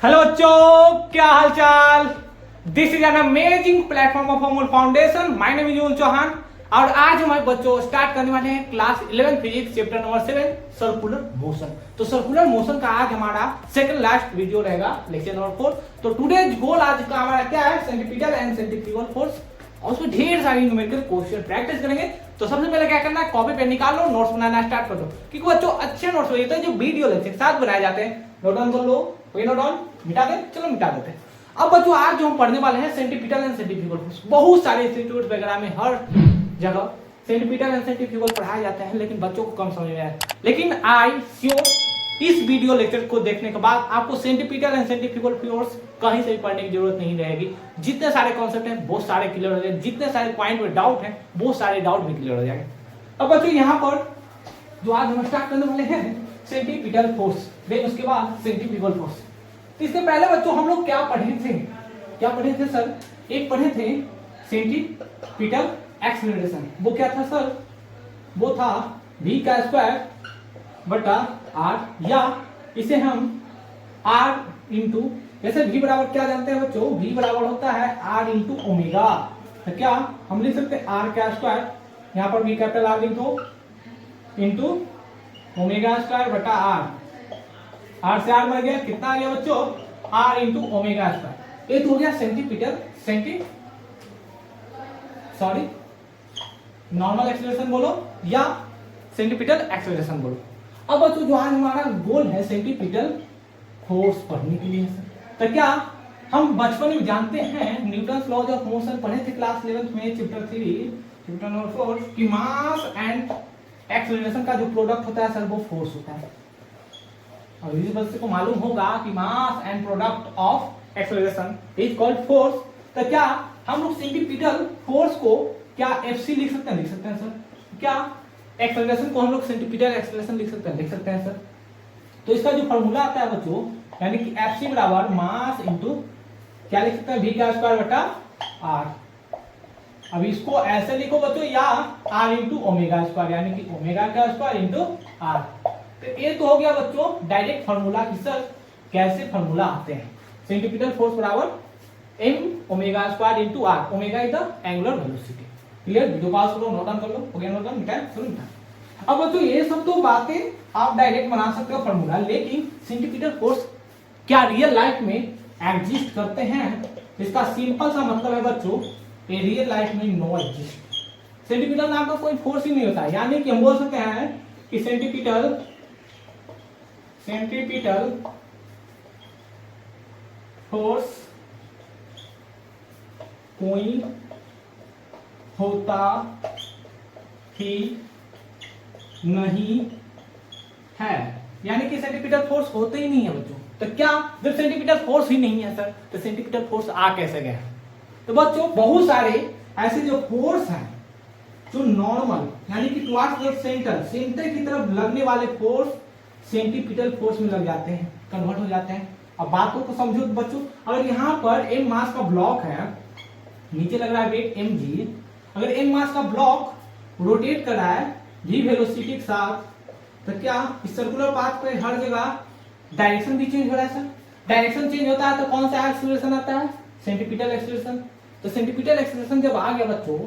Hello बच्चों, क्या हाल चाल। This is an amazing platform of Amul foundation. My name is यून चौहान और आज हमारे बच्चों स्टार्ट करने वाले हैं class 11 physics chapter number 7 circular motion. तो सर्कुलर मोशन का आज हमारा सेकंड लास्ट वीडियो रहेगा, लेक्चर नंबर 4। तो टुडेज गोल आज का हमारा क्या है, सेंट्रीपिटल एंड सेंट्रीफ्यूगल फोर्स और उसमें ढेर सारी न्यूमेरिकल क्वेश्चन प्रैक्टिस करेंगे। तो सबसे पहले क्या करना है, कॉपी पेन निकाल लो, नोट्स बनाना स्टार्ट कर दो, क्योंकि बच्चों अच्छे नोट्स होते हैं जो वीडियो लेक्चर साथ बनाए जाते हैं। नोट डाउन कर लो, कोई नोट डाउन मिटा दे, चलो मिटा देते हैं। अब बच्चों आज जो हम पढ़ने वाले हैं सेंट्रीपिटल एंड सेंट्रीफ्यूगल फोर्स। बहुत सारे इंस्टीट्यूट वगैरह में हर जगह सेंट्रीपिटल एंड सेंट्रीफ्यूगल पढ़ाए जाते हैं, लेकिन बच्चों को कम समझ में आया। लेकिन आई श्योर इस वीडियो लेक्चर को देखने के बाद आपको सेंट्रीपिटल एंड सेंट्रीफ्यूगल फोर्स कहीं से भी पढ़ने की जरूरत नहीं रहेगी। जितने सारे कॉन्सेप्ट हैं वो सारे क्लियर हो जाएंगे, जितने सारे पॉइंट में डाउट हैं वो सारे डाउट भी क्लियर हो जाएंगे। अब बच्चों यहाँ पर जो आज हम स्टार्ट करने वाले हैं सेंट्रीपिटल फोर्स, देन उसके बाद सेंट्रीफ्यूगल फोर्स। तो इसके पहले बच्चों हम लोग क्या पढ़े थे सर? एक पढ़े थे सेंट्रीपिटल एक्सेलरेशन। वो क्या था सर? वो था v का स्क्वायर बटा r, या इसे हम r इंटू, जैसे v बराबर क्या जानते हैं बच्चों, v बराबर होता है r इंटू ओमेगा। तो क्या हम लिख सकते हैं r का स्क्वायर, यहाँ पर v कैपिटल r लिख दो, इंटू ओमेगा स्क्वायर बटा r। r से r बन गया, कितना आ गया बच्चों? r into omega square. ये तो हो गया सेंट्रीपिटल नॉर्मल एक्सेलरेशन बोलो या सेंट्रीपिटल एक्सेलरेशन बोलो। अब बच्चों जो आज हमारा गोल है सेंट्रीपिटल फोर्स पढ़ने के लिए सर, तो क्या हम बचपन में जानते हैं न्यूटन्स लॉज ऑफ मोशन पढ़े थे क्लास 11 में चैप्टर 3 चैप्टर नंबर 4 कि मास एंड एक्सेलरेशन का जो प्रोडक्ट होता है सर वो फोर्स होता है। और इस बच्चे को मालूम होगा कि mass and product of acceleration is called force. तो क्या हम लोग सेंट्रीपिटल फोर्स को क्या एफसी लिख सकते हैं सर? क्या एक्सेलरेशन को हम लोग सेंट्रीपिटल एक्सेलरेशन लिख सकते हैं सर? तो इसका जो फॉर्मूला आता है बच्चों, यानी कि एफसी बराबर मास इंटू क्या लिख सकते हैं, v का स्क्वायर बटा r। अब इसको ऐसे लिखो बच्चों, या r इंटू ओमेगा स्क्वायर, यानी कि ओमेगा का स्क्वायर इंटू r। तो ये तो हो गया बच्चों डायरेक्ट फॉर्मूला कि सर कैसे फॉर्मूला आते हैं। सेंट्रीपिटल फोर्स बराबर m omega square into r। Omega is the angular velocity. Clear? Video pause करो, नोट डाउन कर लो, हो गया नोट डाउन, मिटाए चलो मिटाए। अब बच्चों ये सब तो बातें आप डायरेक्ट बना सकते हो फॉर्मूला, लेकिन सेंट्रीपिटल फोर्स क्या रियल लाइफ में एग्जिस्ट करते हैं? इसका सिंपल सा मतलब है बच्चों, ये रियल लाइफ में नो एग्जिस्ट। सेंट्रीपिटल नाम का कोई फोर्स ही नहीं होता, यानी कि हम बोल सकते हैं कि सेंट्रीपिटल फोर्स कोई होता ही नहीं है, यानी कि सेंट्रीपिटल फोर्स होते ही नहीं है बच्चों। तो क्या जब सेंट्रीपिटल फोर्स ही नहीं है सर, तो सेंट्रीपिटल फोर्स आ कैसे गया? तो बच्चों बहुत सारे ऐसे जो फोर्स हैं जो नॉर्मल यानी कि टुवर्ड्स द सेंटर की तरफ लगने वाले फोर्स सेंट्रीपिटल फोर्स में लग जाते हैं, कन्वर्ट हो जाते हैं। अब बातों को समझो बच्चों, अगर यहाँ पर m मास का ब्लॉक है, नीचे लग रहा है वेट mg, अगर m मास का ब्लॉक रोटेट कर रहा है v वेलोसिटी के साथ, तो क्या इस सर्कुलर पाथ पे हर जगह डायरेक्शन भी चेंज हो रहा है सर? डायरेक्शन चेंज होता है तो कौन सा एक्सेलरेशन आता है? Centripetal acceleration. तो सेंट्रीपिटल एक्सेलरेशन जब आ गया बच्चों,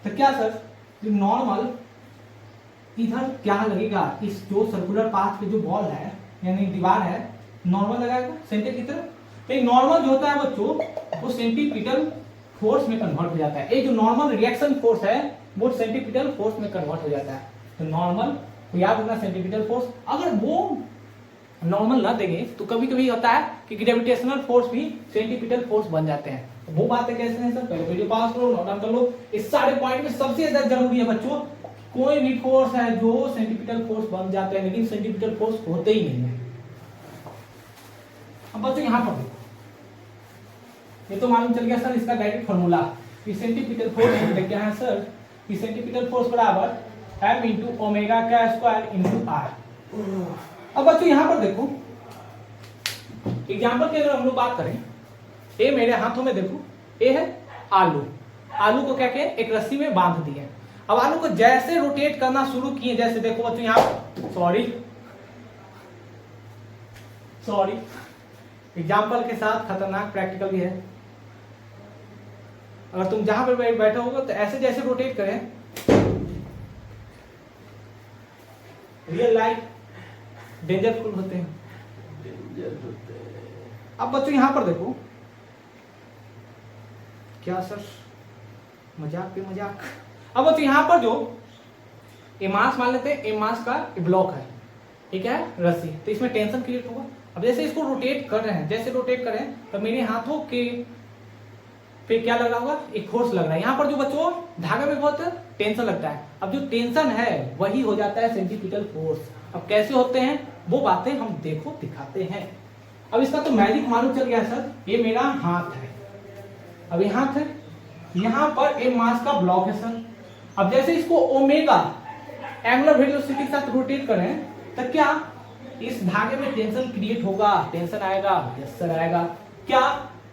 तो क्या सर नॉर्मल इधर क्या लगेगा, इस जो सर्कुलर पाथ पे जो बॉल है यानी दीवार है, नॉर्मल लगाएगा सेंटर की तरफ। तो नॉर्मल जो होता है बच्चों वो सेंट्रीपिटल फोर्स में कन्वर्ट हो जाता है। ये जो नॉर्मल रिएक्शन फोर्स है वो सेंट्रीपिटल फोर्स में कन्वर्ट हो जाता है। तो नॉर्मल को याद रखना सेंट्रीपिटल फोर्स, अगर वो नॉर्मल ना देंगे तो कभी कभी होता है कि ग्रेविटेशनल फोर्स भी सेंट्रीपिटल फोर्स बन जाते हैं। तो वो बातें कैसे हैं सर? पहले वीडियो पास करो, नोट डाउन कर लो। इस सारे पॉइंट में सबसे ज्यादा जरूरी है बच्चों, कोई भी फोर्स है जो सेंट्रीपिटल फोर्स बन जाते हैं लेकिन सेंट्रीपिटल फोर्स होते ही नहीं है। अब बच्चों यहाँ पर ये तो मालूम चल गया सर इसका डायरेक्ट फॉर्मूला कि सेंट्रीपिटल फोर्स क्या है सर, कि सेंट्रीपिटल फोर्स बराबर m इंटू ओमेगा का स्क्वायर इंटू r। अब बच्चों यहाँ पर देखो एग्जाम्पल की अगर हम लोग बात करें, ये मेरे हाथों में देखो, ये है आलू को क्या किया, एक रस्सी में बांध दिए। अब आलू को जैसे रोटेट करना शुरू किए, जैसे देखो बच्चों यहाँ सॉरी एग्जाम्पल के साथ खतरनाक प्रैक्टिकल भी है। अगर तुम जहां पर बैठे होगे तो ऐसे जैसे रोटेट करें, रियल लाइफ डेंजरफुल होते हैं। अब बच्चों यहां पर देखो, क्या सर मजाक पे मजाक। अब बच्चों यहां पर जो ये मास मान लेते हैं, ये मास का ब्लॉक है, ठीक है, रस्सी, तो इसमें टेंशन क्रिएट होगा। अब जैसे इसको रोटेट कर रहे हैं, जैसे रोटेट करें तो मेरे हाथों के पे क्या लग रहा होगा, एक फोर्स लग रहा है। यहाँ पर जो बच्चों धागे में बहुत टेंशन लगता है। अब जो टेंशन है वही हो जाता है सेंट्रीपिटल फोर्स। अब कैसे होते हैं वो बातें हम देखो दिखाते हैं। अब इसका तो मैजिक मालूम चल गया सर, ये मेरा हाथ है, अब ये हाथ है, यहाँ पर एक मास का ब्लॉक है सर। अब जैसे इसको ओमेगा एंगुलर वेलोसिटी के साथ रोटेट करें तो क्या इस धागे में टेंशन क्रिएट होगा, टेंशन आएगा, यस सर आएगा। क्या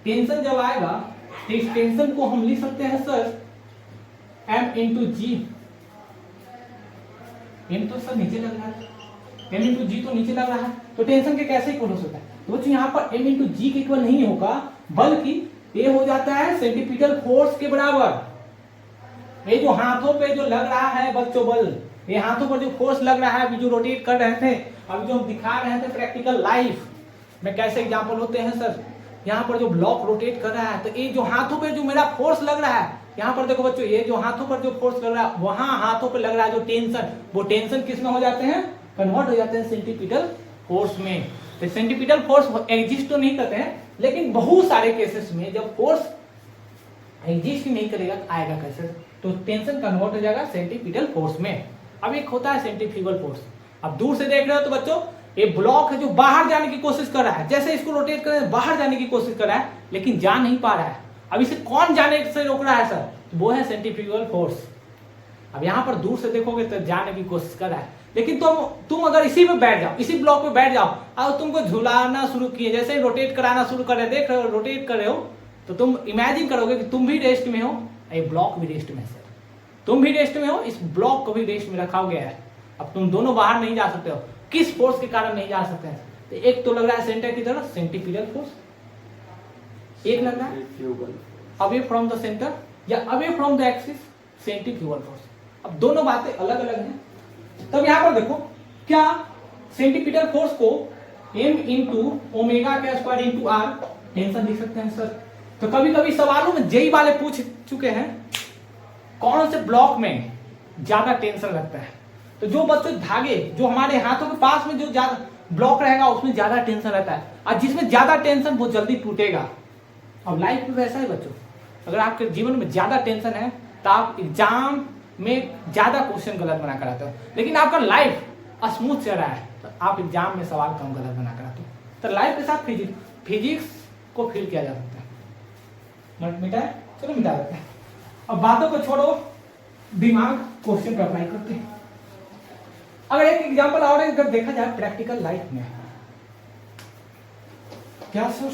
टेंशन जब आएगा तो इस टेंशन को हम लिख सकते हैं सर m इंटू जी। m तो सर नीचे लग रहा है, m इंटू जी तो नीचे लग रहा है, तो टेंशन के कैसे इक्वल हो सकता है। तो बच्चों यहाँ पर m इंटू जी के इक्वल नहीं होगा, बल्कि ये हो जाता है सेंट्रीपिटल फोर्स के बराबर। ये जो हाथों पे जो लग रहा है बच्चों बल, ये हाथों पर जो फोर्स लग रहा है, अभी जो रोटेट कर रहे थे, अभी जो हम दिखा रहे थे प्रैक्टिकल लाइफ में कैसे एग्जांपल होते हैं सर, यहाँ पर जो ब्लॉक रोटेट कर रहा है, तो ये जो हाथों पे जो मेरा फोर्स लग रहा है, यहाँ पर देखो बच्चों, ये जो हाथों पर जो फोर्स लग रहा है, वहां हाथों पे लग रहा है जो टेंशन, वो टेंशन किस में हो जाते हैं, कन्वर्ट हो जाते हैं सेंट्रीपिटल फोर्स में। तो सेंट्रीपिटल फोर्स एग्जिस्ट तो नहीं करते हैं, लेकिन बहुत सारे केसेस में जब फोर्स एग्जिस्ट नहीं करेगा आएगा कैसे, तो टेंशन कन्वर्ट हो जाएगा सेंट्रीपिटल फोर्स में। अब एक होता है सेंट्रीफ्यूगल फोर्स। अब दूर से देख रहे हो तो बच्चों ये ब्लॉक है जो बाहर जाने की कोशिश कर रहा है, जैसे इसको रोटेट करें बाहर जाने की कोशिश कर रहा है, लेकिन जा नहीं पा रहा है। अब इसे कौन जाने से रोक रहा है सर, तो वो है सेंट्रीफ्यूगल फोर्स। अब यहाँ पर दूर से देखोगे तो जाने की कोशिश कर रहा है, लेकिन तुम अगर इसी में बैठ जाओ, इसी ब्लॉक में बैठ जाओ और तुमको झुलाना शुरू किए, जैसे रोटेट कराना शुरू कर रहे, देख रहे हो रोटेट कर रहे हो, तो तुम इमेजिन करोगे कि तुम भी रेस्ट में हो, ये ब्लॉक भी रेस्ट में है सर, तुम भी रेस्ट में हो, इस ब्लॉक को भी रेस्ट में रखा गया है। अब तुम दोनों बाहर नहीं जा सकते हो, किस फोर्स के कारण नहीं जा सकते हैं, तो एक तो लग रहा है सेंटर की तरफ सेंट्रीपिटल फोर्स, एक लग रहा है अवे फ्रॉम द सेंटर या away from the axis centrifugal force. अब दोनों बातें अलग अलग हैं। तब यहां पर देखो, क्या सेंट्रीपिटल फोर्स को m इंटू ओमेगा का स्क्वायर इंटू आर टेंशन लिख सकते हैं सर। तो कभी कभी सवालों में जेई वाले पूछ चुके हैं कौन से ब्लॉक में ज्यादा टेंशन लगता है, तो जो बच्चों धागे जो हमारे हाथों के पास में जो ज्यादा ब्लॉक रहेगा उसमें ज्यादा टेंशन रहता है, और जिसमें ज्यादा टेंशन वो जल्दी टूटेगा। अब लाइफ में वैसा है बच्चों, अगर आपके जीवन में ज्यादा टेंशन है तो आप एग्जाम में ज्यादा क्वेश्चन गलत बना कर आते हो, लेकिन आपका लाइफ स्मूथ चल रहा है तो आप एग्जाम में सवाल कम गलत बना कर आते हो। तो लाइफ के साथ फिजिक्स को फील किया जा सकता है। मिटा है, चलो मिटा देते हैं। अब बातों को छोड़ो, दिमाग क्वेश्चन पर अप्लाई करते हैं। अगर एक एग्जांपल और अगर देखा जाए प्रैक्टिकल लाइफ में, क्या सर,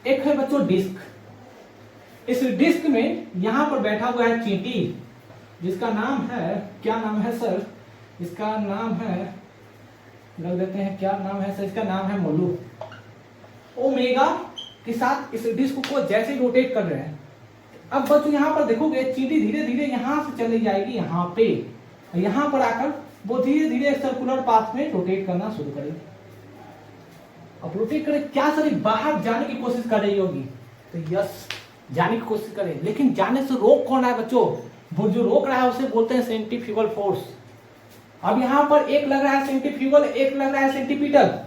एक है बच्चों डिस्क। इस डिस्क में यहां पर बैठा हुआ है चींटी, जिसका नाम है, क्या नाम है सर, इसका नाम है, लग देते हैं क्या नाम है सर, इसका नाम है मोलू। ओमेगा के साथ इस डिस्क को जैसे रोटेट कर रहे हैं। अब बच्चों यहां पर देखोगे चींटी धीरे धीरे यहां से चली जाएगी यहाँ पे, यहां पर आकर वो धीरे धीरे सर्कुलर पाथ में रोटेट करना शुरू करेगी। अब रोटेट करे क्या सर, बाहर जाने की कोशिश कर रही होगी, तो यस जाने की कोशिश करे, लेकिन जाने से रोक कौन है बच्चों, वो जो रोक रहा है उसे बोलते हैं सेंट्रीफ्यूगल फोर्स। अब यहाँ पर एक लग रहा है सेंट्रीफ्यूगल, एक लग रहा है सेंट्रीपिटल।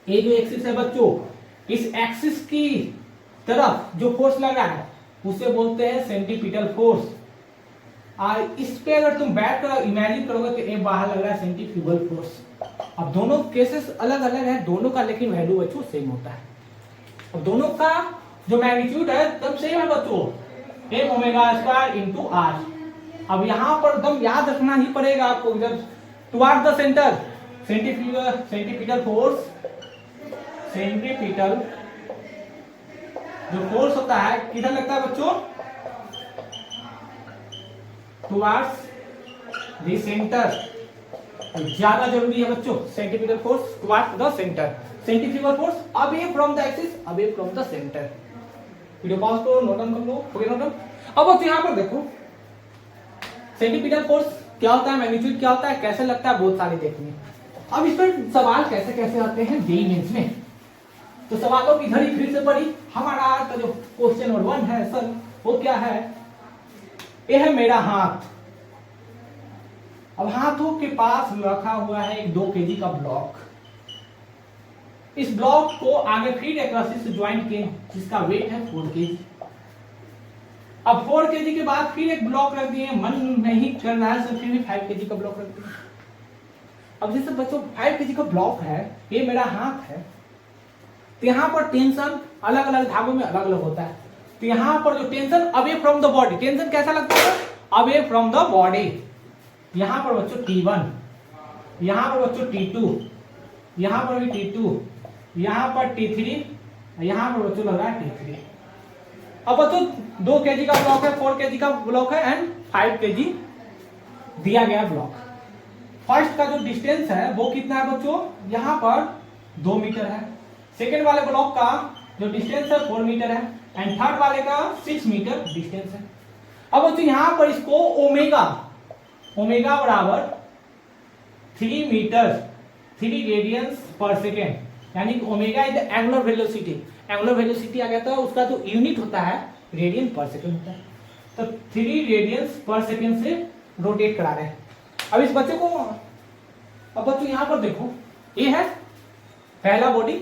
ये जो एक्सिस है बच्चों, इस एक्सिस की तरफ जो फोर्स लग रहा है उसे बोलते हैं सेंट्रीपिटल फोर्स। और इस पे अगर तुम बैठ कर इमेजिन करोगे तो एक बाहर लग रहा है सेंट्रीफ्यूगल फोर्स। अब दोनों केसेस अलग अलग है दोनों का, लेकिन वैल्यू बच्चों सेम होता है। अब दोनों का जो मैग्नीट्यूड है तब सेम है बच्चों, m omega square into r. अब यहाँ पर एकदम याद रखना ही पड़ेगा आपको, जब toward the centre centripetal force, centripetal जो फोर्स होता है किधर लगता है बच्चों, टुवार्ड्स द सेंटर। ज्यादा जरूरी है बच्चों centripetal force towards the centre. Centrifugal force away from the axis, away from the centre. Video pause करो, नोट डाउन कर लो, हो गया नोट डाउन। अब बच्चों यहाँ पर देखो सेंट्रीपिटल फोर्स क्या होता है, मैग्नीट्यूड क्या होता है, कैसे लगता है, बहुत सारे देखेंगे। अब इस पर सवाल कैसे कैसे आते हैं जेईई मेंस में, तो सवालों की घड़ी फिर से पड़ी। हमारा आज का जो क्वेश्चन नंबर 1 है सर वो क्या है, ये है मेरा हाथ। अब हाथों के पास रखा हुआ है एक 2 kg का ब्लॉक। इस ब्लॉक को आगे फिर एक रस्सी से ज्वाइंट किए जिसका वेट है 4 kg। अब 4 kg के बाद फिर एक ब्लॉक रख दिए, मन नहीं कर रहा है सर फिर भी 5 kg का ब्लॉक रख दिए। अब जैसे बच्चों 5 kg का ब्लॉक है, ये मेरा हाथ है, तो यहाँ पर टेंशन अलग अलग धागों में अलग अलग होता है। तो यहाँ पर जो tension away from the body, tension कैसा लगता है, अवे फ्रॉम द बॉडी। यहाँ पर बच्चों T1, यहाँ पर बच्चों T2, यहाँ पर भी T2, यहाँ पर T3, यहाँ पर बच्चों लग रहा है T3। अब बच्चों 2 kg का ब्लॉक है, 4 kg का ब्लॉक है एंड 5 kg दिया गया ब्लॉक। फर्स्ट का जो डिस्टेंस है वो कितना है बच्चों, यहाँ पर 2 मीटर है। सेकेंड वाले ब्लॉक का जो डिस्टेंस है 4 मीटर है एंड थर्ड वाले का 6 मीटर डिस्टेंस है। अब बच्चों यहाँ पर इसको ओमेगा बराबर 3 मीटर 3 रेडियंस पर सेकेंड, यानी omega is the angular velocity. Angular velocity आ गया था, उसका जो यूनिट होता है रेडियन पर सेकेंड होता है। तो 3 रेडियंस पर सेकेंड से रोटेट करा रहे हैं। अब इस बच्चे को, अब बच्चों यहाँ पर देखो, ये है पहला बॉडी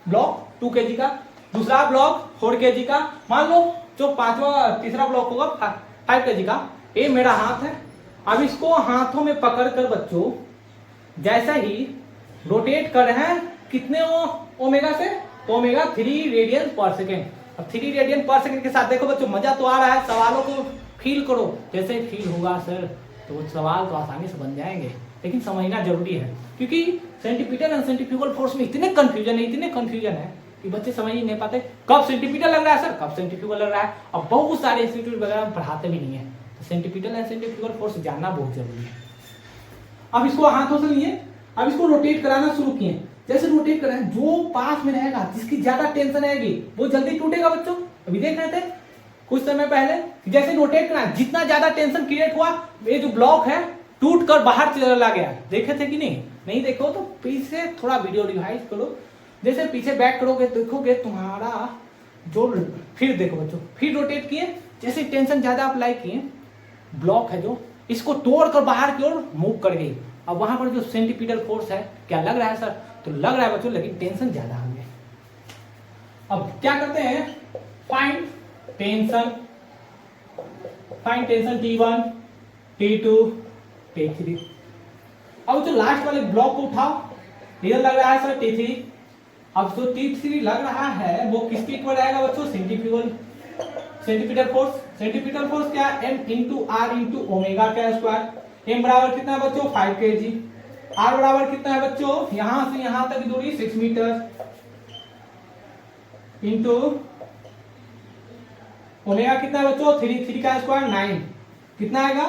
ब्लॉक 2 kg का, दूसरा ब्लॉक 4 kg का, मान लो जो तीसरा ब्लॉक होगा 5 kg का। ये मेरा हाथ है। अब इसको हाथों में पकड़ कर बच्चों जैसा ही रोटेट कर रहे हैं, कितने ओमेगा से, ओमेगा 3 रेडियन पर सेकेंड। अब 3 रेडियन पर सेकेंड के साथ देखो बच्चों मजा तो आ रहा है, सवालों को फील करो। जैसे फील होगा सर तो वो सवाल तो आसानी से बन जाएंगे, लेकिन समझना जरूरी है क्योंकि सेंट्रीपिटल एंड सेंट्रीफ्यूगल फोर्स में इतने कंफ्यूजन है कि बच्चे समझ ही नहीं पाते कब सेंट्रीपिटल लग रहा है सर, कब सेंट्रीफ्यूगल लग रहा है। अब बहुत सारे इंस्टीट्यूट वगैरह पढ़ाते भी नहीं है, तो सेंट्रीपिटल एंड सेंट्रीफ्यूगल फोर्स जानना बहुत जरूरी है। अब इसको हाथों से लिए, अब इसको रोटेट कराना शुरू किए। जैसे रोटेट कर रहे हैं, जो पास में रहेगा, जिसकी ज्यादा टेंशन आएगी वो जल्दी टूटेगा बच्चों। अभी देख रहे थे कुछ समय पहले, जैसे रोटेट करना, जितना ज्यादा टेंशन क्रिएट हुआ, ये जो ब्लॉक है टूट कर बाहर चला गया। देखे थे कि नहीं देखो तो पीछे थोड़ा वीडियो रिवाइज करो। जैसे पीछे बैक करोगे देखोगे तुम्हारा जो, फिर देखो बच्चों, फिर रोटेट किए, जैसे टेंशन ज्यादा अप्लाई किए, ब्लॉक है जो, इसको तोड़ कर बाहर की ओर मूव कर गई। अब वहां पर जो सेंट्रीपिटल फोर्स है, क्या लग रहा है सर, तो लग रहा है बच्चों, लेकिन टेंशन ज्यादा आ गया। अब क्या करते हैं, find tension T1, T2, T3। अब जो लास्ट वाले ब्लॉक को उठाओ, इधर लग रहा है सर T3। अब जो T3 लग रहा है वो किसके इक्वल आएगा बच्चों, सेंट्रीपिटल फोर्स। सेंट्रीपिटल फोर्स क्या है, M into R into omega का स्क्वायर। M बराबर कितना है बच्चों, 5 kg। R बराबर कितना है बच्चों, यहां से यहां तक की दूरी 6 मीटर इंटू ओमेगा कितना है बच्चों, 3 का स्क्वायर 9, कितना आएगा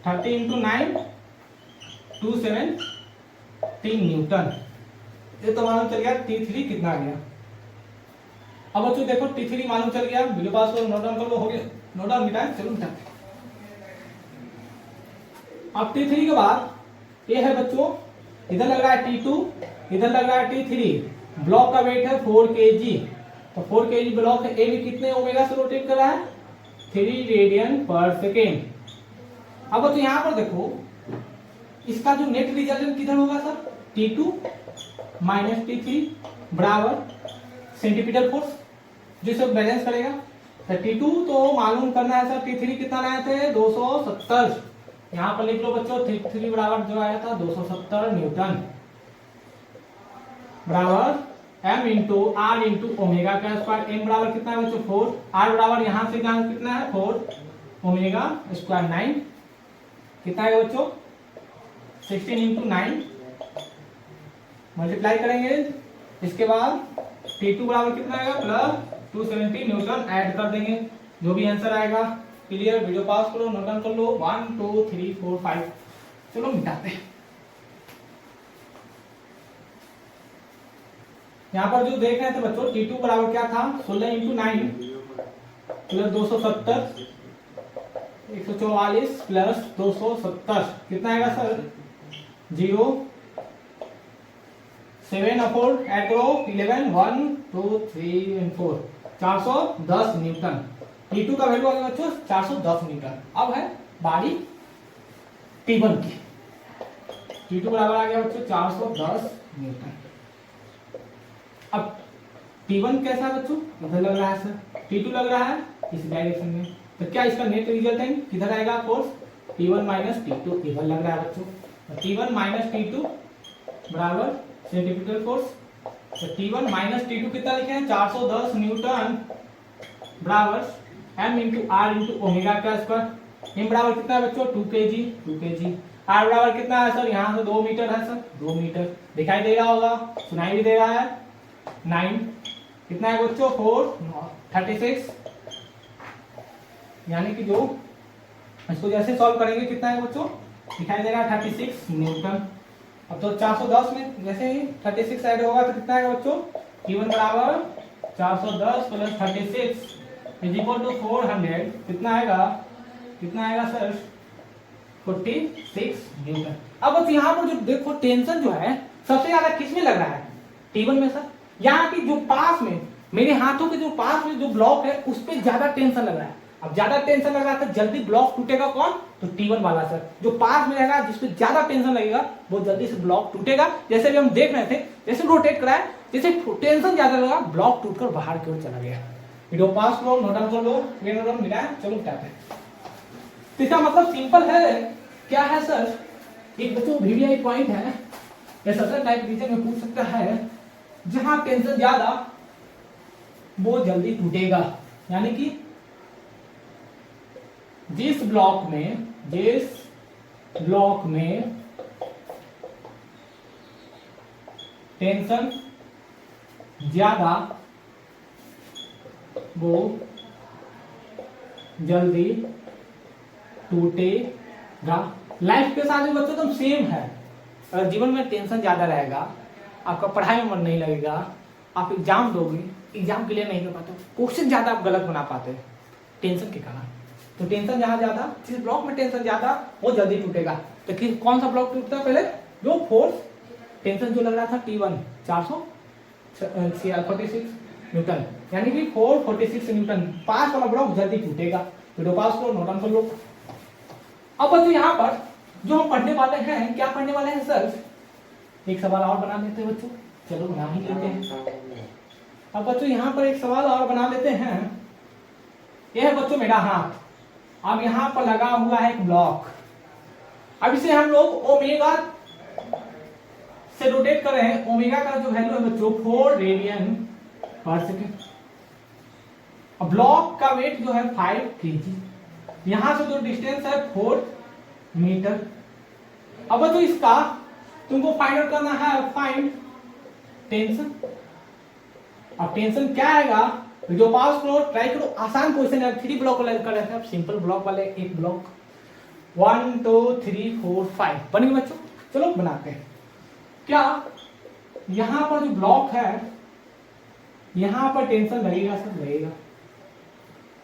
30 इंटू 9 273 न्यूटन। ये तो मालूम चल गया T3 कितना आ गया। अब बच्चों देखो T3 मालूम चल गया, वीडियो पास करो, नोट डाउन कर लो, हो गया नोट डाउन मिटाएं, चलो मिटाएं। अब T3 के बाद ये है बच्चों, इधर लग रहा है T2, इधर लग रहा है T3। ब्लॉक का वेट है 4 kg, तो 4 kg ब्लॉक है, ए भी कितने ओमेगा से रोटेट कर रहा है, 3 रेडियन पर सेकेंड। अब बच्चों यहाँ पर देखो, इसका जो नेट रिजल्टेंट किधर होगा सर, T2 माइनस T3 बराबर सेंट्रीपिटल फोर्स, जो सब बैलेंस करेगा। तो T2 तो मालूम करना है सर, T3 कितना लाए थे 270, यहाँ पर लिख लो बच्चों, T3 बराबर जो आया था 270 न्यूटन बराबर M into R into omega का स्क्वायर। M बराबर कितना है बच्चों 4, R बराबर यहाँ से कितना है 4 ओमेगा स्क्वायर 9, कितना है बच्चों 16 इंटू 9 मल्टीप्लाई करेंगे। इसके बाद T2 बराबर कितना आएगा प्लस 270 न्यूटन ऐड कर देंगे, जो भी आंसर आएगा। क्लियर, वीडियो पास करो, नोट डाउन कर लो, 1 2 3 4 5। चलो मिटाते हैं। यहाँ पर जो देख रहे थे बच्चों T2 बराबर क्या था 16 इंटू 9 प्लस 270 144 प्लस 270 कितना आएगा सर 0 7 अपॉन ऐड करो 11 1 2 3 एंड 4 410 न्यूटन। T2 का वैल्यू आ गया बच्चों 410 न्यूटन। अब है बारी T1 की। T2 बराबर आ गया बच्चों 410 न्यूटन। अब T1 कैसा है बच्चों इधर लग रहा है सर, T2 लग रहा है इस डायरेक्शन में, तो क्या इसका नेट रिजल्टेंट किधर आएगा फोर्स T1 माइनस T2 इधर लग रहा है बच्चों। T1 माइनस T2 बराबर सेंटीमीटर फोर्स, तो T1 माइनस T2 कितना लिखे हैं 410 न्यूटन बराबर m into r into omega का स्क्वायर। m बराबर कितना है बच्चों 2 kg, r बराबर कितना है सर यहाँ से 2 मीटर है सर 2 मीटर दिखाई दे रहा होगा, सुनाई भी दे रहा है 9 कितना है बच्चों 36 यानी कि जो इसको जैसे सॉल्व करेंगे कितना है बच्चों दिखाई दे रहा है 36 न्यूटन। अब तो 410 में जैसे ही 36 ऐड होगा तो कितना आएगा बच्चों T1 बराबर 410 प्लस 36 इज इक्वल टू 400 कितना आएगा सर 46 न्यूटन। अब बस यहाँ पर जो देखो टेंशन जो है सबसे ज्यादा किसमें लग रहा है T1 में सर। यहाँ की जो पास में मेरे हाथों के जो पास में जो ब्लॉक है उस पर ज्यादा टेंशन लग रहा है। अब ज्यादा टेंशन लग रहा है तो जल्दी ब्लॉक टूटेगा कौन तो T1 वाला सर, जो पास में रहेगा जिसपे ज्यादा टेंशन लगेगा वो जल्दी से ब्लॉक टूटेगा। जैसे भी हम देख रहे थे जैसे रोटेट कराए जैसे टेंशन ज्यादा लगा ब्लॉक टूटकर बाहर की ओर चला गया। वीडियो पास करो नोट डाउन कर लो ये नोट डाउन मिला है चलो क्या है। तो इसका मतलब सिंपल है क्या है सर एक बच्चों VVI पॉइंट है या सर्टेन टाइप रीजन में पूछ सकता है जहां टेंशन ज्यादा वो जल्दी टूटेगा, यानी कि जिस ब्लॉक में टेंशन ज्यादा वो जल्दी टूटेगा। लाइफ के साथ भी बच्चों एकदम सेम है। अगर जीवन में टेंशन ज्यादा रहेगा आपका पढ़ाई में मन नहीं लगेगा, आप एग्जाम दोगे एग्जाम क्लियर नहीं कर पाते, क्वेश्चन ज्यादा आप गलत बना पाते हैं टेंशन के कारण। तो टेंशन जहां ज्यादा जिस ब्लॉक में टेंशन ज्यादा वो जल्दी टूटेगा। तो कौन सा ब्लॉक टूटता है पहले जो फोर्स टेंशन जो लग रहा था T1 446 न्यूटन यानी कि 446 न्यूटन पास वाला ब्लॉक जल्दी टूटेगा। तो पास को नोट डाउन कर लो। अब बच्चों यहाँ पर जो हम पढ़ने वाले हैं क्या पढ़ने वाले हैं सर एक सवाल और बना लेते हैं बच्चों, चलो बना ही लेते हैं। अब बच्चों यहाँ पर एक सवाल और बना लेते हैं। यह है बच्चों मेरा हाथ, अब यहाँ पर लगा हुआ है एक ब्लॉक। अब इसे हम लोग ओमेगा से रोटेट कर रहे हैं। ओमेगा का जो वैल्यू है बच्चों 4 रेडियन पर सेकेंड। अब ब्लॉक का वेट जो है 5 kg, यहां से जो डिस्टेंस है 4 मीटर। अब बच्चों इसका तुमको फाइंड आउट करना है फाइंड टेंशन। अब टेंशन क्या आएगा जो पास करो ट्राई करो, आसान क्वेश्चन है। 3 ब्लॉक वाले कर रहे थे, अब सिंपल ब्लॉक वाले एक ब्लॉक 1 2 3 4 5 बन गए बच्चों। चलो बनाते हैं। क्या यहां पर जो ब्लॉक है यहां पर टेंशन लगेगा सर लगेगा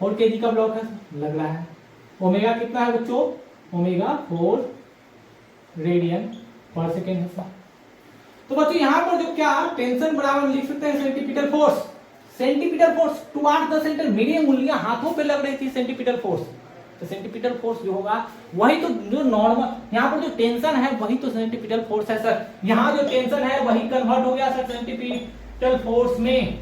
4 kg का ब्लॉक है लग रहा है। ओमेगा कितना है बच्चों ओमेगा 4 रेडियन पर सेकेंड है सर। तो बच्चों यहां पर जो क्या टेंशन बराबर लिख सकते हैं centimetre force. Centimetre force toward the centre, मेरी उंगलियां हाथों पे लग रही थी सेंटीमीटर फोर्स, तो सेंटीमीटर फोर्स जो होगा वही तो जो नॉर्मल यहाँ पर जो टेंशन है वही तो सेंटीमीटर फोर्स है सर। यहाँ जो टेंशन है वही कन्वर्ट हो गया सर सेंटीमीटर फोर्स में।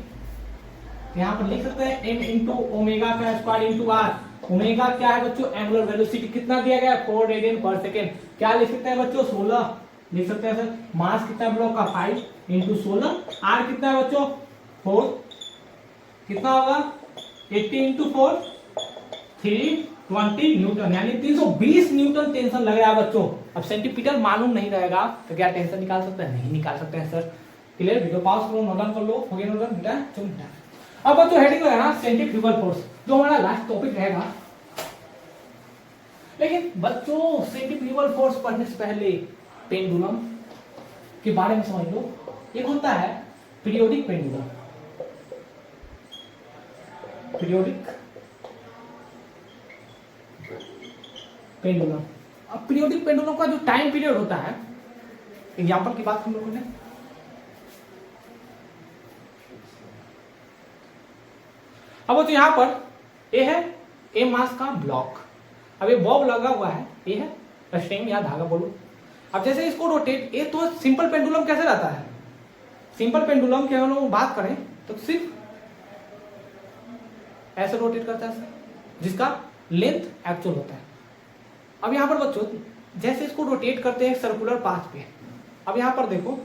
यहाँ पर लिख सकते हैं m इंटू ओमेगा का स्क्वायर इंटू आर। ओमेगा क्या है बच्चों एंगुलर वेलोसिटी कितना दिया गया 4 रेडियन पर सेकेंड। क्या लिख सकते हैं बच्चों 16 लिख सकते हैं सर। मास कितना ब्लॉक का 5 इंटू 16। आर कितना है बच्चों 4 कितना होगा 80 इंटू 4 320 न्यूटन यानी 320 न्यूटन टेंशन लग रहा है बच्चों। अब सेंटीमीटर मालूम नहीं रहेगा तो क्या टेंशन निकाल सकते हैं नहीं निकाल सकते हैं सर। क्लियर वीडियो पास करो नोट डाउन कर लो हो गया नोट डाउन बेटा चलो। अब बच्चों हेडिंग लगाना सेंट्रीफ्यूगल फोर्स जो हमारा लास्ट टॉपिक रहेगा। लेकिन बच्चों सेंट्रीफ्यूगल फोर्स पढ़ने से पहले पेंडुलम के बारे में समझ लो। एक होता है पीरियोडिक पेंडुलम, पीरियोडिक पेंडुलम। अब पीरियोडिक पेंडुलम का जो टाइम पीरियड होता है, एग्जाम्पल की बात हम लोगों ने, अब वो तो यहां पर ये है ए मास का ब्लॉक, अब ये बॉब लगा हुआ है, ये है स्ट्रिंग या धागा बोलो। अब जैसे इसको रोटेट, ये तो सिंपल पेंडुलम कैसे रहता है, सिंपल पेंडुलम की हम लोग बात करें तो सिर्फ ऐसे रोटेट करता है जिसका लेंथ एक्चुअल होता है। अब यहां पर बच्चों जैसे इसको रोटेट करते हैं सर्कुलर पाथ पे, अब यहां पर देखो,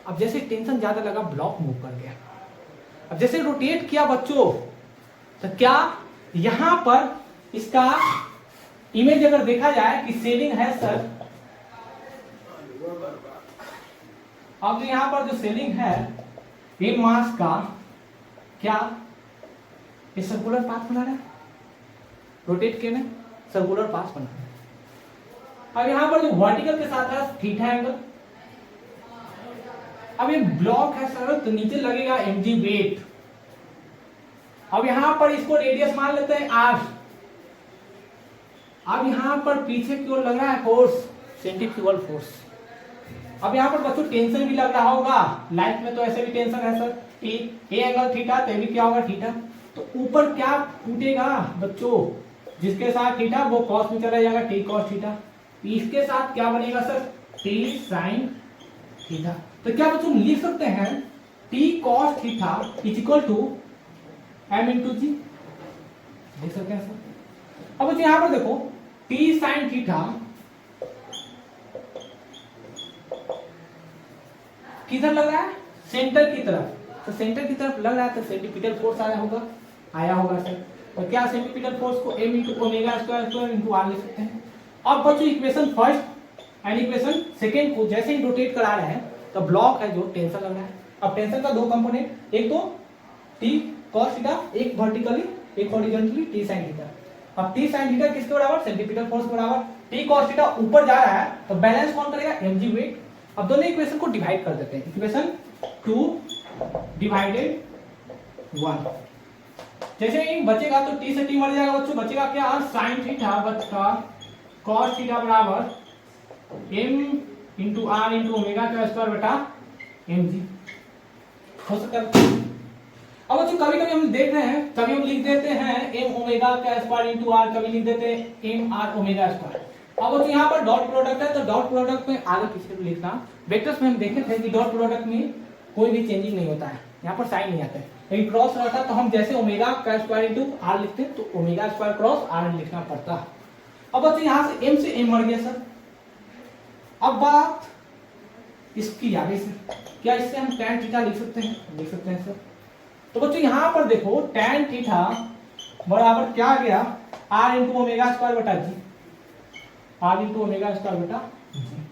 अब जैसे टेंशन ज्यादा लगा ब्लॉक मूव कर गया। अब जैसे रोटेट किया बच्चों तो क्या यहां पर इसका इमेज अगर देखा जाए कि सेलिंग है सर, अब जो यहां पर जो सेलिंग है ये मास का क्या ये सर्कुलर पाथ बना रहा है, रोटेट किए में सर्कुलर पाथ बना रहा है। अब यहां पर जो वर्टिकल के साथ है थीटा एंगल, अब ये ब्लॉक है सर तो नीचे लगेगा mg वेट। अब यहां पर इसको रेडियस मान लेते हैं r, अब यहां पर पीछे की ओर लग रहा है फोर्स, सेंट्रीफ्यूगल फोर्स। अब यहां पर बच्चों टेंशन भी लग रहा होगा, लाइफ में तो ऐसे भी टेंशन है सर, ए एंगल थीटा तो भी क्या होगा थीटा, तो ऊपर क्या टूटेगा बच्चों, जिसके साथ थीटा वो कॉस में चला जाएगा टी कॉस थीटा, इसके साथ क्या बनेगा सर टी साइन थीटा। तो क्या बच्चों लिख सकते हैं T cos theta is equal to M into G, देख सकते हैं सर। अब बच्चों यहां पर देखो टी साइन थीटा किधर लग रहा है, सेंटर की तरफ, तो सेंटर की तरफ लग रहा है तो सेंटीपिटल फोर्स आया होगा सर। और क्या सेंटीपिटल फोर्स को m into omega square into r लिख सकते हैं। अब बच्चों equation first and equation second को जैसे ही रोटेट करा रहे हैं तो ब्लॉक है जो टेंशन लग रहा है। अब टेंशन का दो कंपोनेंट, एक तो टी कॉस थीटा, एक वर्टिकली एक हॉरिजॉन्टली टी साइन थीटा। अब टी साइन थीटा किसके बराबर, सेंटीपिटल फोर्स के बराबर। टी कॉस थीटा ऊपर जा रहा है तो बैलेंस कौन करेगा, mg वेट। अब दोनों इक्वेशन को डिवाइड कर देते हैं, इक्वेशन 2 डिवाइडेड 1, जैसे ही बचेगा तो टी से टी मर जाएगा बच्चों, बचेगा क्या साइन थीटा बचता कॉस थीटा बराबर m into r into omega का स्क्वायर बटा mg हो सकता है। अब बच्चों कभी कभी हम देख रहे हैं, कभी हम लिख देते हैं m ओमेगा का स्क्वायर इंटू आर, कभी लिख देते हैं m r ओमेगा स्क्वायर। अब बच्चों यहाँ पर डॉट प्रोडक्ट है तो डॉट प्रोडक्ट में आगे पीछे भी लिखना, वेक्टर्स में हम देखे थे कि डॉट प्रोडक्ट में कोई भी चेंजिंग नहीं होता है, यहाँ पर साइन नहीं आता है, लेकिन क्रॉस रहता तो हम जैसे ओमेगा का स्क्वायर इंटू आर लिखते तो ओमेगा स्क्वायर क्रॉस आर लिखना पड़ता। अब बच्चों यहाँ से m से m मर गया सर। अब बात इसकी आगे से, क्या इससे हम tan थीटा लिख सकते हैं सर। तो बच्चों यहाँ पर देखो tan थीटा बराबर क्या आ गया, r इंटू ओमेगा स्क्वायर बटा जी, r इंटू ओमेगा स्क्वायर बटा जी।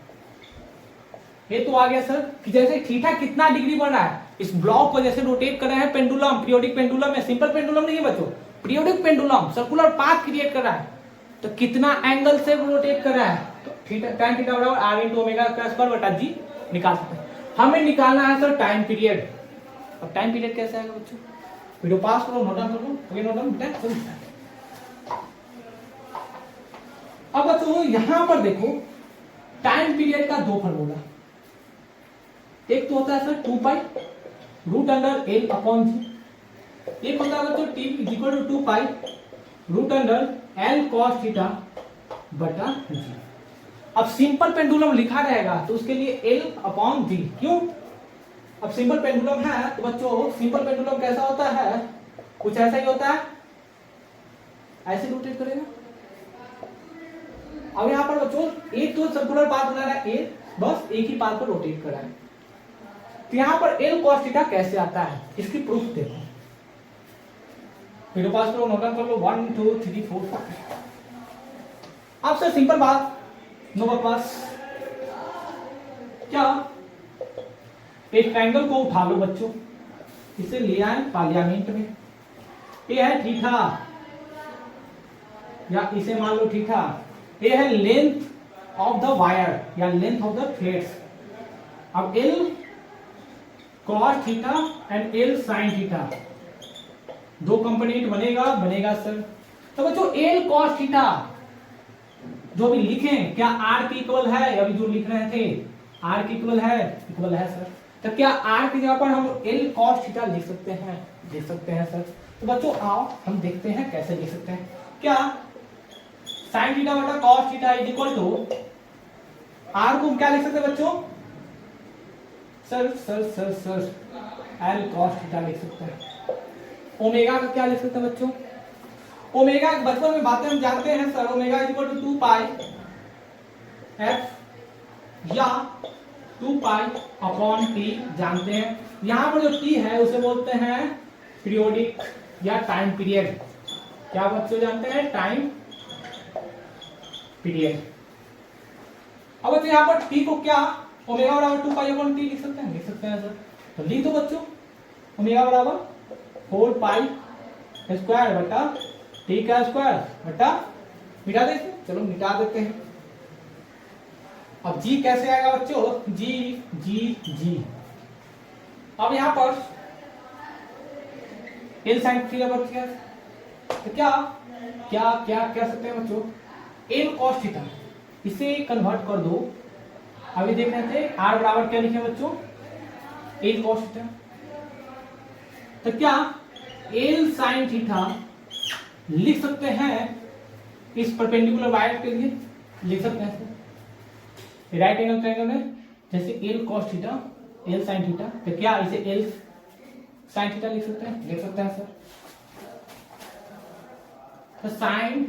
ये तो आ गया सर कि जैसे थीटा कितना डिग्री बन रहा है, इस ब्लॉक को जैसे रोटेट कर रहे हैं पेंडुलम, पीरियोडिक पेंडुलम है, सिंपल पेंडुलम नहीं है बच्चों, periodic pendulum circular path create कर रहा है, तो कितना एंगल से रोटेट कर रहा है, तो थीटा tan थीटा बराबर r इंटू ओमेगा का स्क्वायर बटा जी निकाल सकते हैं। हमें निकालना है सर टाइम पीरियड। अब टाइम पीरियड कैसे आएगा बच्चों, वीडियो पास करो, नोट डाउन करो, ये नोट डाउन बेटा। अब बच्चों यहां पर देखो टाइम पीरियड का दो फॉर्मूला, एक तो होता है sir 2 pi root under L upon G, एक होता है बच्चों T is equal to 2 pi root under L cos theta बटा जी। अब सिंपल पेंडुलम लिखा रहेगा तो उसके लिए एल अपॉन जी, क्यों, अब सिंपल पेंडुलम है तो बच्चों सिंपल पेंडुलम कैसा होता है, कुछ ऐसा ही होता है, ऐसे रोटेट करेगा। अब यहां पर बच्चों एक तो सर्कुलर पाथ बना रहा है, ए बस एक ही पाथ पर रोटेट कर रहा है, तो यहां पर एल कॉस थीटा कैसे आता है इसकी प्रूफ देखो, वीडियो पास करो, नोट डाउन कर लो, 1 2 3 4 5। अब सर सिंपल बात, नो बकवास, क्या एक ट्रायंगल को उठा लो बच्चों, इसे ले आए पार्लियामेंट में, ये है थीटा या इसे मान लो थीटा, ये है लेंथ ऑफ द वायर या लेंथ ऑफ द थ्रेड्स। अब L cos theta and L sine theta, दो कंपोनेंट बनेगा सर। तो बच्चों एल कॉस थीटा जो भी लिखें क्या आर के इक्वल है, अभी जो लिख रहे थे आर के इक्वल है सर। तो क्या आर की जगह पर हम एल कॉस थीटा लिख सकते हैं सर। तो बच्चों आओ हम देखते हैं कैसे लिख सकते हैं। क्या साइन थीटा बटा cos theta is equal to r को हम क्या लिख सकते हैं बच्चों, सर एल कॉस थीटा लिख सकते हैं। ओमेगा का क्या लिख सकते हैं बच्चों, ओमेगा बचपन में बातें हम जानते हैं sir, omega is equal to 2 pi f या 2 पाई अपॉन टी जानते हैं। यहां पर जो टी है उसे बोलते हैं पीरियोडिक या टाइम पीरियड। क्या बच्चों जानते हैं, टाइम पीरियड। अब बच्चों यहाँ पर टी को क्या ओमेगा बराबर 2 पाई अपॉन टी लिख सकते हैं सर। तो लिख दो बच्चों, ओमेगा बराबर 4 पाई स्क्वायर बटा टी का स्क्वायर बटा, मिटा देते, चलो मिटा देते हैं। अब जी कैसे आएगा बच्चों, जी। अब यहां पर एल साइन थीटा बच गया, तो क्या कह सकते हैं बच्चों, एल कॉस थीटा, इसे कन्वर्ट कर दो। अभी देख रहे थे आर बराबर क्या लिखे बच्चों, एल कॉस थीटा। तो क्या एल साइन थीटा लिख सकते हैं इस परपेंडिकुलर वायर के लिए, लिख सकते हैं राइट एंगल ट्रायंगल में, जैसे L cos theta L sine theta, तो क्या इसे एल साइन थीटा लिख सकते हैं सर। तो साइन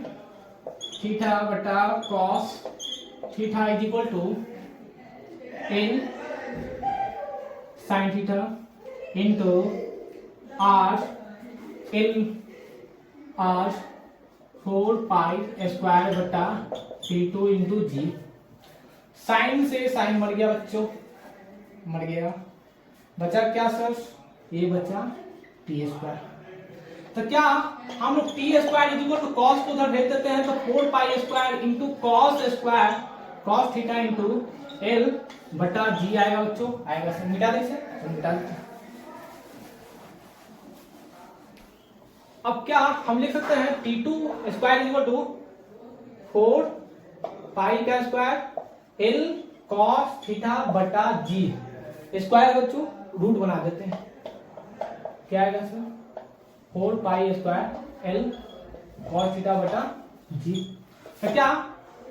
थीटा बटा cos theta is equal to l sine theta into r 4 pi square बटा T2 इंटू जी। साइन से साइन मर गया बच्चों, मर गया, बचा क्या सर, ये बचा टी स्क्वायर। तो क्या हम लोग T square is equal to cos को उधर भेज देते हैं, तो 4 pi square into cos square cos theta into L बटा जी आएगा बच्चों, आएगा सर। मिटा देते। अब क्या हम लिख सकते हैं T2 square is equal to 4 pi का स्क्वायर एल कॉस थीटा बटा जी, स्क्वायर बच्चों रूट बना देते हैं, क्या आएगा sir 4 pi square l cos theta बटा जी। तो क्या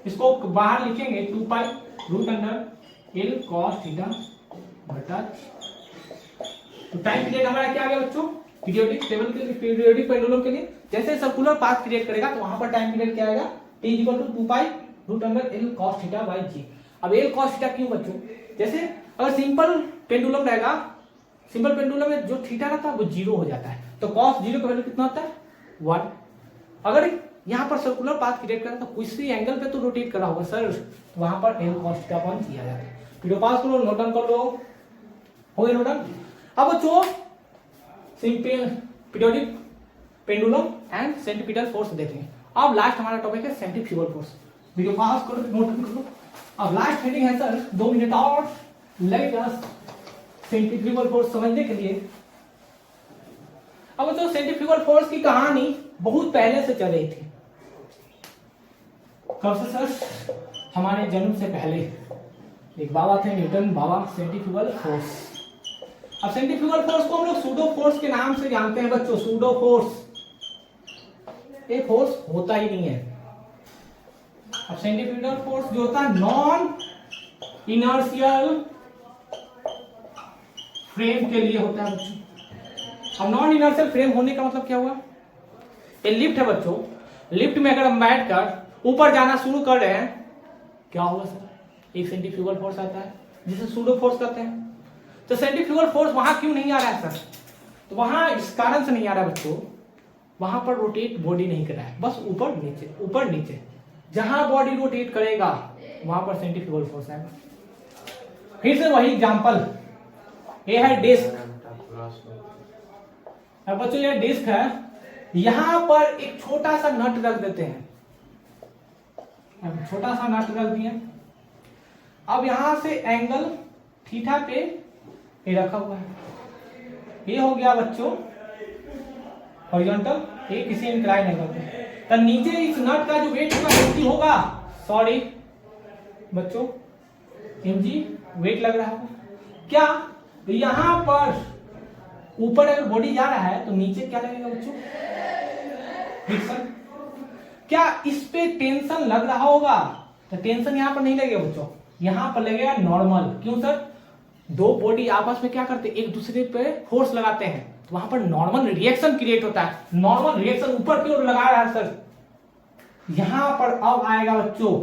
इसको बाहर लिखेंगे 2 pi root under L cos theta बटा जी। तो टाइम पीरियड हमारा क्या आ गया बच्चों, पीरियोडिक टेबल के लिए, पीरियोडिक पेंडुलम के लिए जैसे सर्कुलर पाथ क्रिएट करेगा तो वहां पर टाइम पीरियड क्या आएगा, t equal to 2 pi root under L cos theta by G. अब एल कॉस थीटा क्यों बच्चों, जैसे अगर सिंपल पेंडुलम रहेगा, सिंपल पेंडुलम में जो थीटा रहता है वो 0 हो जाता है, तो कॉस 0 का वैल्यू कितना होता है 1। अगर यहाँ पर सर्कुलर पाथ क्रिएट करा तो किसी एंगल पे तो रोटेट करा होगा सर, वहां पर एल कॉस थीटा अपन किया जाता है। वीडियो पास करो, नोट डाउन कर लो, हो गया नोट डाउन। अब बच्चों simple periodic pendulum and centripetal force देखेंगे। अब लास्ट हमारा टॉपिक है सेंट्रीफ्यूगल फोर्स, वीडियो पास करो, नोट कर लो। अब लास्ट हेडिंग है सर 2 मिनट और लगेगा सेंट्रीफ्यूगल फोर्स समझने के लिए। अब तो सेंट्रीफ्यूगल फोर्स की कहानी बहुत पहले से चल रही थी, कब से सर, हमारे जन्म से पहले एक बाबा थे न्यूटन बाबा, सेंट्रीफ्यूगल फोर्स। अब सेंट्रीफ्यूगल फोर्स को हम लोग सूडो फोर्स के नाम से जानते हैं बच्चों, सूडो फोर्स, ये फोर्स होता ही नहीं है। अब सेंट्रीफ्यूगल फोर्स जो होता है नॉन इनर्शियल फ्रेम के लिए होता है बच्चों। अब नॉन इनर्शियल फ्रेम होने का मतलब क्या हुआ, ये लिफ्ट है बच्चों, लिफ्ट में अगर हम बैठकर ऊपर जाना शुरू कर रहे हैं क्या होगा सर, एक सेंट्रीफ्यूगल फोर्स आता है जिसे सूडो फोर्स कहते हैं। तो सेंट्रीफ्यूगल फोर्स वहां क्यों नहीं आ रहा है सर, तो वहां इस कारण से नहीं आ रहा है बच्चों, वहां पर रोटेट बॉडी नहीं कर रहा है, बस ऊपर नीचे जहां बॉडी रोटेट करेगा वहां पर सेंट्रीफ्यूगल फोर्स आएगा। फिर से वही एग्जांपल, ये है डिस्क, अब बच्चों ये डिस्क है, यहां पर एक छोटा सा नट रख देते हैं, अब छोटा सा नट रख दिए, अब यहां से एंगल थीटा पे ये रखा हुआ है, ये हो गया बच्चों हॉरिजॉन्टल, ये किसी इंक्लाइन एंगल पे। तो नीचे इस नट का जो वेट होगा mg होगा, सॉरी बच्चों mg वेट लग रहा होगा क्या। तो यहां पर ऊपर अगर बॉडी जा रहा है तो नीचे क्या लगेगा बच्चों, फ्रिक्शन। क्या इस पे टेंशन लग रहा होगा, तो टेंशन यहां पर नहीं लगेगा बच्चों, यहां पर लगेगा नॉर्मल। क्यों सर, दो बॉडी आपस में क्या करते हैं, एक दूसरे पे फोर्स लगाते हैं, तो वहां पर नॉर्मल रिएक्शन क्रिएट होता है। नॉर्मल रिएक्शन ऊपर की ओर लगा रहा है सर, यहां पर अब आएगा बच्चों।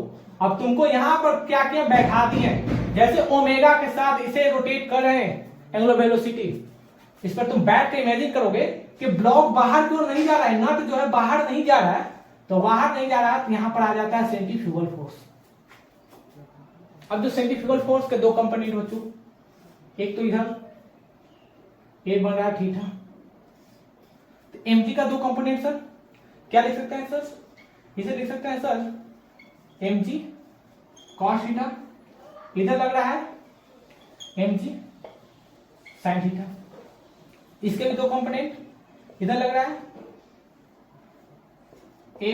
अब तुमको यहां पर क्या क्या बैठा दिए, जैसे ओमेगा के साथ इसे रोटेट कर रहे हैं एंगुलर वेलोसिटी, इस पर तुम बैठ के इमेजिन करोगे कि ब्लॉक बाहर की ओर नहीं जा रहा है, नट जो है बाहर नहीं जा रहा है, तो बाहर नहीं जा रहा है तो यहां पर आ जाता है सेंट्रीफ्यूगल फोर्स। अब जो सेंट्रीफ्यूगल फोर्स के दो कंपोनेंट बच्चों, एक तो इधर ये बन रहा है थीटा, तो mg का दो कंपोनेंट सर क्या लिख सकते हैं सर, इसे लिख सकते हैं सर mg cos थीटा, इधर लग रहा है mg sin थीटा, इसके भी दो कंपोनेंट, इधर लग रहा है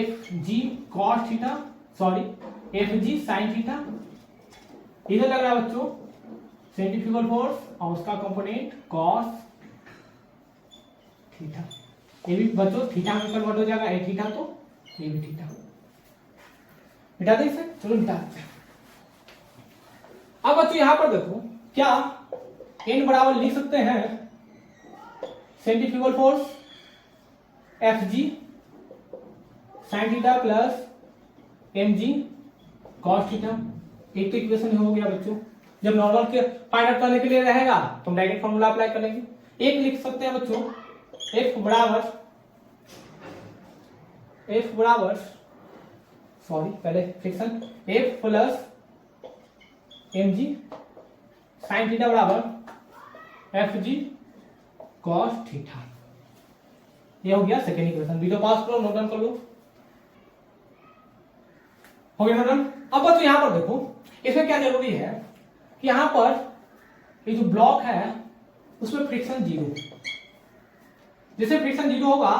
fg cos theta, sorry fg sin theta, इधर लग रहा है बच्चों सेंट्रीफ्यूगल फोर्स और उसका कंपोनेंट cos थीटा। ये भी बच्चों थीटा में कन्वर्ट हो जाएगा, ये थीटा तो ये भी थीटा। मिटा दें इसे, चलो मिटा देते हैं। अब बच्चों यहां पर देखो, क्या n बराबर लिख सकते हैं centrifugal force Fg sin theta plus mg cos theta. एक तो इक्वेशन हो गया बच्चों, जब नॉर्मल के फाइंड आउट करने के लिए रहेगा तो हम डायरेक्ट फॉर्मूला अप्लाई कर लेंगे। एक लिख सकते हैं बच्चों F बराबर सॉरी पहले friction F plus mg sin theta बराबर Fg cos थीटा। ये हो गया सेकेंड इक्वेशन। वीडियो पास करो, नोट डाउन कर लो। हो गया नोट डाउन। अब बच्चों यहां पर देखो, इसमें क्या जरूरी है कि यहां पर ये जो ब्लॉक है उसमें फ्रिक्शन जीरो, जैसे फ्रिक्शन जीरो होगा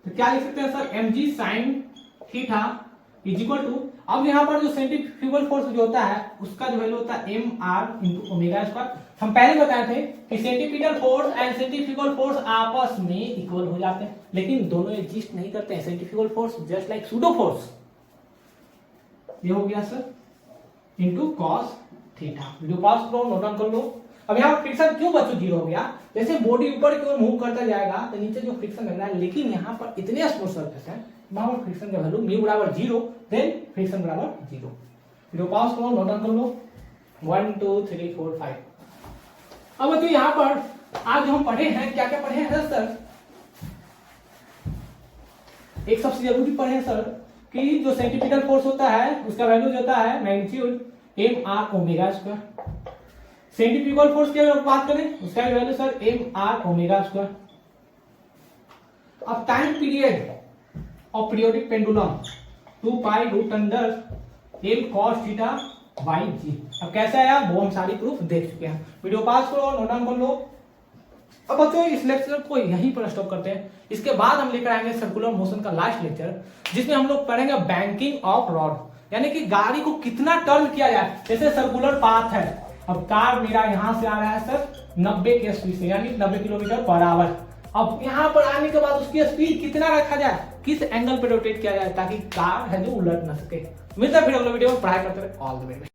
तो क्या लिख सकते हैं sir mg sin theta is equal to, अब यहां पर जो सेंट्रीफ्यूगल फोर्स जो होता है उसका जो वैल्यू होता है mr इंटू ओमेगा स्क्वायर। हम पहले बताए थे कि centripetal force and centrifugal force आपस में इक्वल हो जाते हैं, लेकिन दोनों एग्जिस्ट नहीं करते हैं। Centrifugal force just like pseudo force. ये हो गया sir into cos theta. Video pass करो, नोट डाउन कर लो। अब यहाँ फ्रिक्शन क्यों बच्चों जीरो हो गया, जैसे बॉडी ऊपर की ओर मूव करता जाएगा तो नीचे जो फ्रिक्शन लग रहा है, लेकिन यहाँ पर इतने स्मूथ सरफेस है, वहां पर फ्रिक्शन का वैल्यू म्यू बराबर जीरो, देन फ्रिक्शन बराबर जीरो। वीडियो पास करो, नोट डाउन कर लो। 1 2 3 4 5। अब बच्चों यहाँ पर आज हम पढ़े हैं, क्या क्या पढ़े हैं सर, एक सबसे जरूरी पढ़े हैं सर कि जो सेंट्रीपिटल फोर्स होता है उसका वैल्यू जो होता है magnitude mr omega square. Centrifugal force की अगर बात करें उसका value sir mr omega square. अब time period of periodic pendulum 2 pi root under m cos theta by g। अब कैसे आया वो हम सारी प्रूफ देख चुके हैं। वीडियो पास करो, नोट डाउन कर लो। अब बच्चों इस लेक्चर को यहीं पर स्टॉप करते हैं। इसके बाद हम लेकर आएंगे सर्कुलर मोशन का लास्ट लेक्चर, जिसमें हम लोग पढ़ेंगे बैंकिंग ऑफ रॉड, यानी कि गाड़ी को कितना टर्न किया जाए। जैसे सर्कुलर पाथ है, अब कार मेरा यहां से आ रहा है सर 90 की स्पीड से, यानी 90 किलोमीटर पर आवर। अब यहाँ पर आने के बाद उसकी स्पीड कितना रखा जाए, किस एंगल पे रोटेट किया जाए ताकि कार है जो उलट ना सके। मिलता है फिर अगले वीडियो में, पढ़ाई करते रहे। All the best.